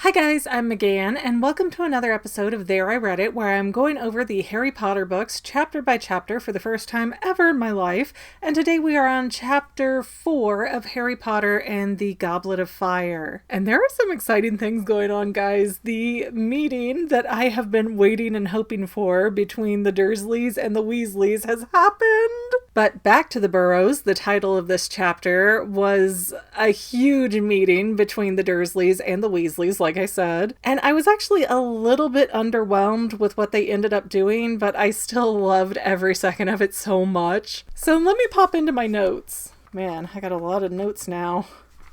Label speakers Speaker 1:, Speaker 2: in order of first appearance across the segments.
Speaker 1: Hi guys, I'm McGann, and welcome to another episode of There I Read It, where I'm going over the Harry Potter books chapter by chapter for the first time ever in my life, and today we are on chapter 4 of Harry Potter and the Goblet of Fire. And there are some exciting things going on, guys. The meeting that I have been waiting and hoping for between the Dursleys and the Weasleys has happened! But back to the Burrows, the title of this chapter was a huge meeting between the Dursleys and the Weasleys, like I said. And I was actually a little bit underwhelmed with what they ended up doing, but I still loved every second of it so much. So let me pop into my notes. Man, I got a lot of notes now.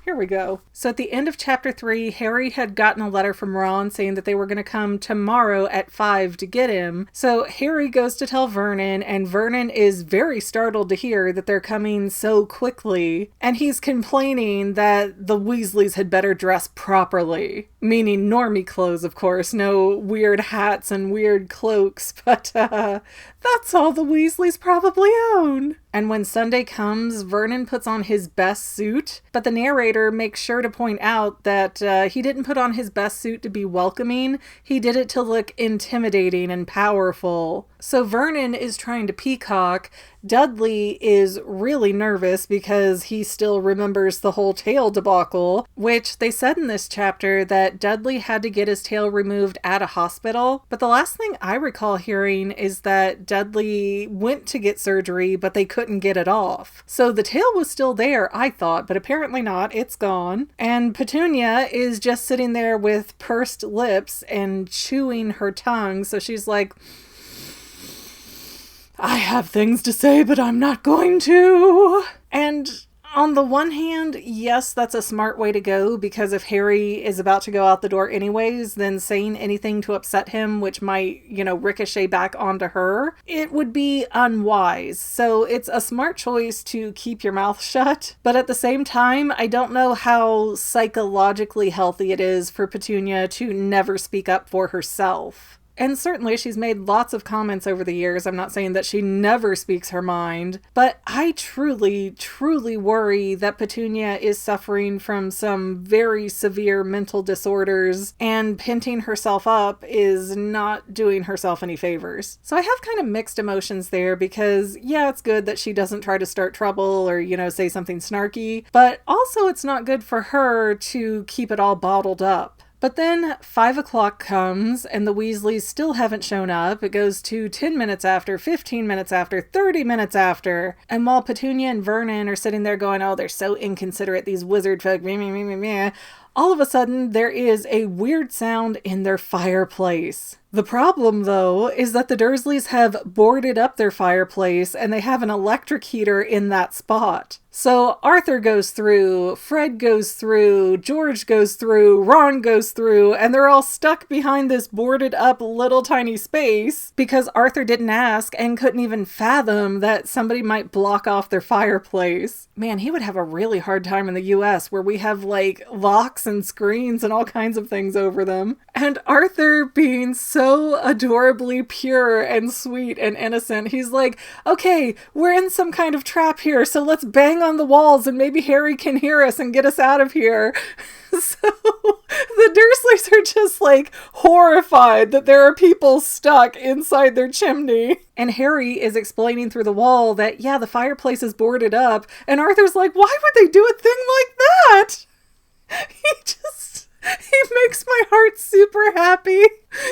Speaker 1: Here we go. So at the end of chapter 3, Harry had gotten a letter from Ron saying that they were going to come tomorrow at 5 to get him. So Harry goes to tell Vernon, and Vernon is very startled to hear that they're coming so quickly. And he's complaining that the Weasleys had better dress properly. Meaning normie clothes, of course. No weird hats and weird cloaks. But that's all the Weasleys probably own. And when Sunday comes, Vernon puts on his best suit, but the narrator makes sure to point out that he didn't put on his best suit to be welcoming, he did it to look intimidating and powerful. So Vernon is trying to peacock. Dudley is really nervous because he still remembers the whole tail debacle, which they said in this chapter that Dudley had to get his tail removed at a hospital. But the last thing I recall hearing is that Dudley went to get surgery, but they couldn't get it off. So the tail was still there, I thought, but apparently not. It's gone. And Petunia is just sitting there with pursed lips and chewing her tongue. So she's like, I have things to say, but I'm not going to. And on the one hand, yes, that's a smart way to go, because if Harry is about to go out the door anyways, then saying anything to upset him, which might, ricochet back onto her, it would be unwise. So it's a smart choice to keep your mouth shut. But at the same time, I don't know how psychologically healthy it is for Petunia to never speak up for herself. And certainly she's made lots of comments over the years. I'm not saying that she never speaks her mind, but I truly, truly worry that Petunia is suffering from some very severe mental disorders, and pinting herself up is not doing herself any favors. So I have kind of mixed emotions there, because yeah, it's good that she doesn't try to start trouble or, say something snarky, but also it's not good for her to keep it all bottled up. But then 5 o'clock comes and the Weasleys still haven't shown up. It goes to 10 minutes after, 15 minutes after, 30 minutes after. And while Petunia and Vernon are sitting there going, oh, they're so inconsiderate, these wizard folk, meh, meh, meh, meh, meh, all of a sudden there is a weird sound in their fireplace. The problem, though, is that the Dursleys have boarded up their fireplace and they have an electric heater in that spot. So Arthur goes through, Fred goes through, George goes through, Ron goes through, and they're all stuck behind this boarded up little tiny space because Arthur didn't ask and couldn't even fathom that somebody might block off their fireplace. Man, he would have a really hard time in the US where we have locks and screens and all kinds of things over them. And Arthur, being so adorably pure and sweet and innocent, he's like, okay, we're in some kind of trap here, so let's bang on the walls and maybe Harry can hear us and get us out of here. So the Dursleys are just horrified that there are people stuck inside their chimney. And Harry is explaining through the wall that, yeah, the fireplace is boarded up. And Arthur's like, why would they do a thing like that? He makes my heart super happy.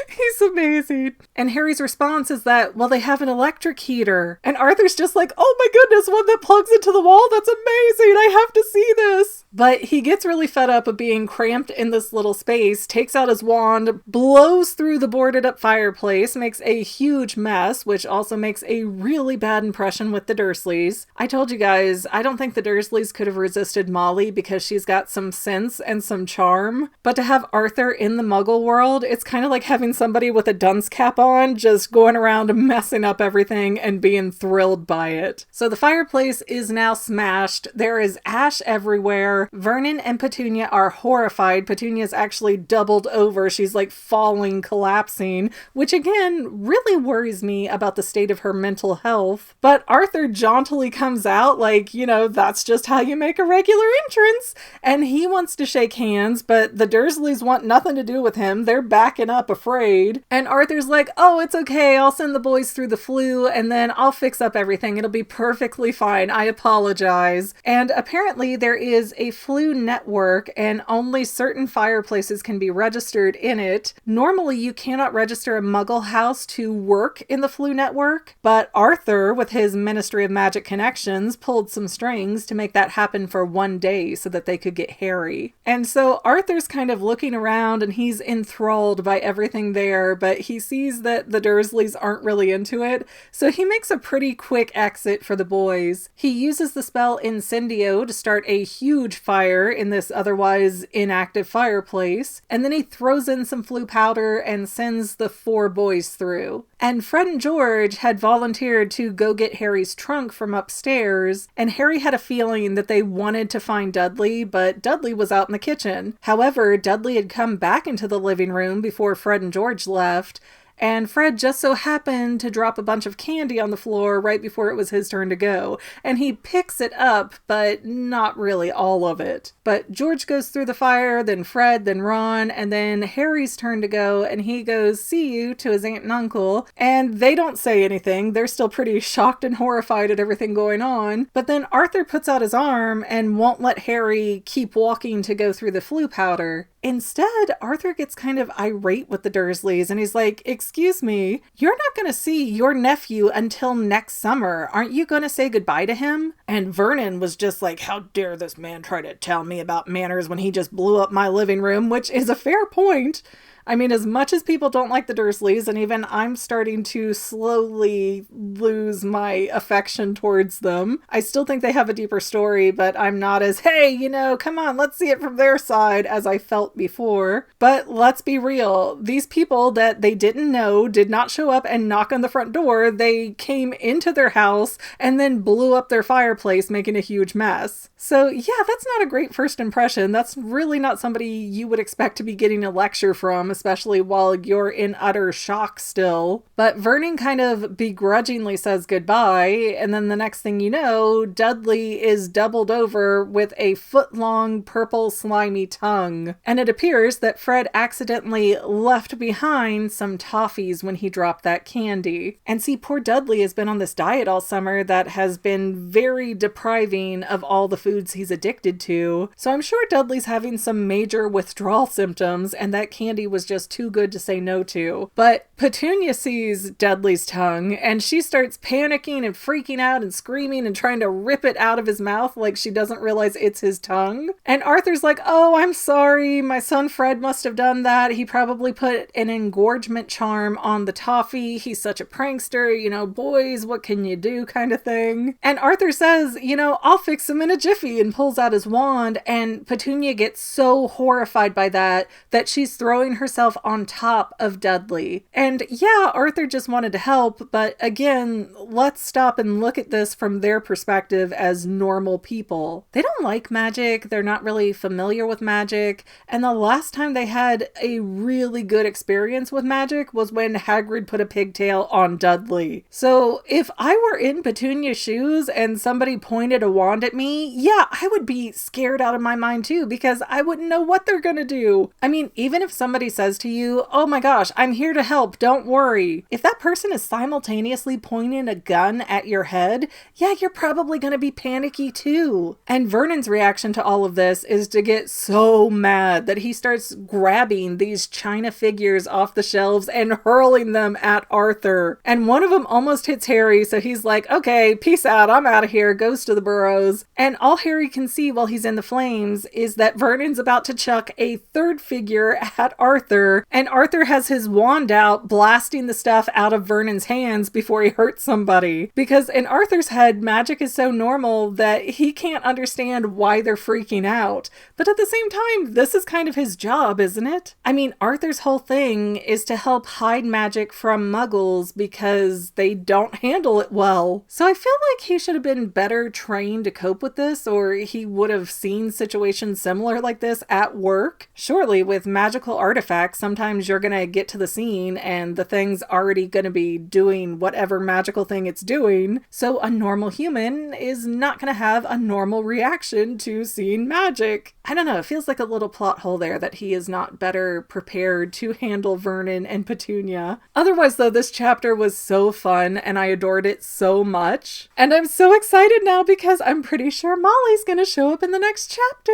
Speaker 1: He's amazing. And Harry's response is that, well, they have an electric heater. And Arthur's just like, oh my goodness, one that plugs into the wall? That's amazing. I have to see this. But he gets really fed up of being cramped in this little space, takes out his wand, blows through the boarded up fireplace, makes a huge mess, which also makes a really bad impression with the Dursleys. I told you guys, I don't think the Dursleys could have resisted Molly because she's got some sense and some charm. But to have Arthur in the Muggle world, it's kind of like having somebody with a dunce cap on just going around messing up everything and being thrilled by it. So the fireplace is now smashed. There is ash everywhere. door. Vernon and Petunia are horrified. Petunia's actually doubled over. She's like falling, collapsing, which again really worries me about the state of her mental health. But Arthur jauntily comes out like, that's just how you make a regular entrance. And he wants to shake hands, but the Dursleys want nothing to do with him. They're backing up afraid. And Arthur's like, oh, it's okay. I'll send the boys through the flu and then I'll fix up everything. It'll be perfectly fine. I apologize. And apparently there is a flu network and only certain fireplaces can be registered in it. Normally you cannot register a Muggle house to work in the flu network, but Arthur, with his Ministry of Magic connections, pulled some strings to make that happen for one day so that they could get Harry. And so Arthur's kind of looking around and he's enthralled by everything there, but he sees that the Dursleys aren't really into it, so he makes a pretty quick exit for the boys. He uses the spell Incendio to start a huge fire in this otherwise inactive fireplace, and then he throws in some flu powder and sends the 4 boys through. And Fred and George had volunteered to go get Harry's trunk from upstairs, and Harry had a feeling that they wanted to find Dudley, but Dudley was out in the kitchen. However, Dudley had come back into the living room before Fred and George left, and Fred just so happened to drop a bunch of candy on the floor right before it was his turn to go. And he picks it up, but not really all of it. But George goes through the fire, then Fred, then Ron, and then Harry's turn to go, and he goes, "See you," to his aunt and uncle. And they don't say anything. They're still pretty shocked and horrified at everything going on. But then Arthur puts out his arm and won't let Harry keep walking to go through the flu powder. Instead, Arthur gets kind of irate with the Dursleys, and he's like, "Excuse me, you're not going to see your nephew until next summer. Aren't you going to say goodbye to him?" And Vernon was just like, "How dare this man try to tell me about manners when he just blew up my living room," which is a fair point. I mean, as much as people don't like the Dursleys, and even I'm starting to slowly lose my affection towards them, I still think they have a deeper story, but I'm not as, hey, come on, let's see it from their side, as I felt before. But let's be real. These people that they didn't know did not show up and knock on the front door. They came into their house and then blew up their fireplace, making a huge mess. So yeah, that's not a great first impression. That's really not somebody you would expect to be getting a lecture from, especially while you're in utter shock still. But Vernon kind of begrudgingly says goodbye, and then the next thing you know, Dudley is doubled over with a foot-long purple slimy tongue. And it appears that Fred accidentally left behind some toffees when he dropped that candy. And see, poor Dudley has been on this diet all summer that has been very depriving of all the foods he's addicted to. So I'm sure Dudley's having some major withdrawal symptoms, and that candy was just too good to say no to. But Petunia sees Dudley's tongue, and she starts panicking and freaking out and screaming and trying to rip it out of his mouth like she doesn't realize it's his tongue. And Arthur's like, "Oh, I'm sorry. My son Fred must have done that. He probably put an engorgement charm on the toffee. He's such a prankster, boys, what can you do kind of thing." And Arthur says, "I'll fix him in a jiffy," and pulls out his wand, and Petunia gets so horrified by that she's throwing herself on top of Dudley. And yeah, Arthur just wanted to help, but again, let's stop and look at this from their perspective as normal people. They don't like magic, they're not really familiar with magic, and the last time they had a really good experience with magic was when Hagrid put a pigtail on Dudley. So if I were in Petunia's shoes and somebody pointed a wand at me, yeah, I would be scared out of my mind too, because I wouldn't know what they're gonna do. I mean, even if somebody says to you, "Oh my gosh, I'm here to help, don't worry," if that person is simultaneously pointing a gun at your head, yeah, you're probably gonna be panicky too. And Vernon's reaction to all of this is to get so mad that he starts grabbing these china figures off the shelves and hurling them at Arthur. And one of them almost hits Harry, so he's like, "Okay, peace out, I'm out of here," goes to the Burrows. And all Harry can see while he's in the flames is that Vernon's about to chuck a third figure at Arthur. Arthur, and Arthur has his wand out blasting the stuff out of Vernon's hands before he hurts somebody. Because in Arthur's head, magic is so normal that he can't understand why they're freaking out. But at the same time, this is kind of his job, isn't it? I mean, Arthur's whole thing is to help hide magic from muggles because they don't handle it well. So I feel like he should have been better trained to cope with this, or he would have seen situations similar like this at work. Surely with magical artifacts, sometimes you're gonna get to the scene and the thing's already gonna be doing whatever magical thing it's doing. So a normal human is not gonna have a normal reaction to seeing magic. I don't know, it feels like a little plot hole there that he is not better prepared to handle Vernon and Petunia. Otherwise though, this chapter was so fun and I adored it so much. And I'm so excited now because I'm pretty sure Molly's gonna show up in the next chapter.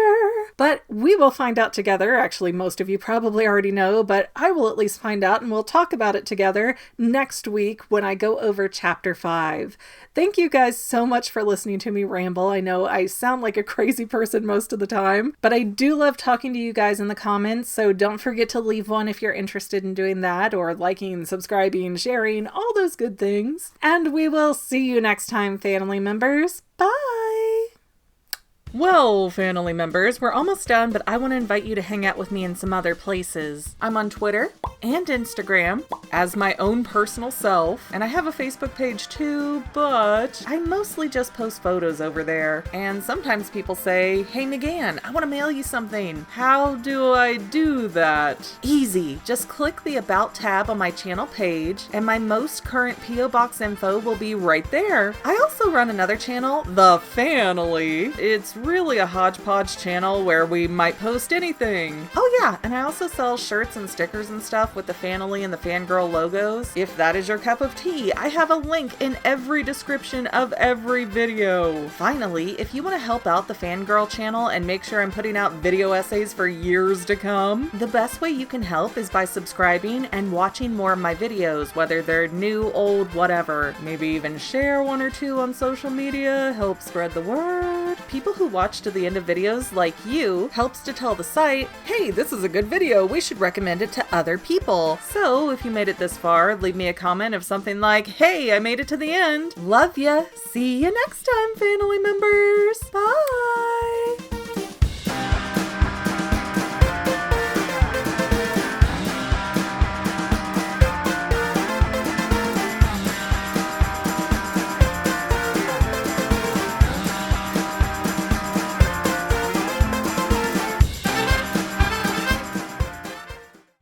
Speaker 1: But we will find out together. Actually, most of you probably already know, but I will at least find out and we'll talk about it together next week when I go over chapter 5. Thank you guys so much for listening to me ramble. I know I sound like a crazy person most of the time, but I do love talking to you guys in the comments, so don't forget to leave one if you're interested in doing that, or liking, subscribing, sharing, all those good things. And we will see you next time, family members. Bye! Well, family members, we're almost done, but I want to invite you to hang out with me in some other places. I'm on Twitter and Instagram as my own personal self, and I have a Facebook page too, but I mostly just post photos over there. And sometimes people say, "Hey McGann, I want to mail you something. How do I do that?" Easy. Just click the About tab on my channel page, and my most current P.O. Box info will be right there. I also run another channel, The Family. It's really a hodgepodge channel where we might post anything. Oh yeah, and I also sell shirts and stickers and stuff with the Family and the Fangirl logos. If that is your cup of tea, I have a link in every description of every video. Finally, if you want to help out the Fangirl channel and make sure I'm putting out video essays for years to come, the best way you can help is by subscribing and watching more of my videos, whether they're new, old, whatever. Maybe even share one or two on social media, help spread the word. People who watch to the end of videos like you helps to tell the site, hey, this is a good video, we should recommend it to other people. So if you made it this far, leave me a comment of something like, hey, I made it to the end. Love ya. See you next time, family members. Bye.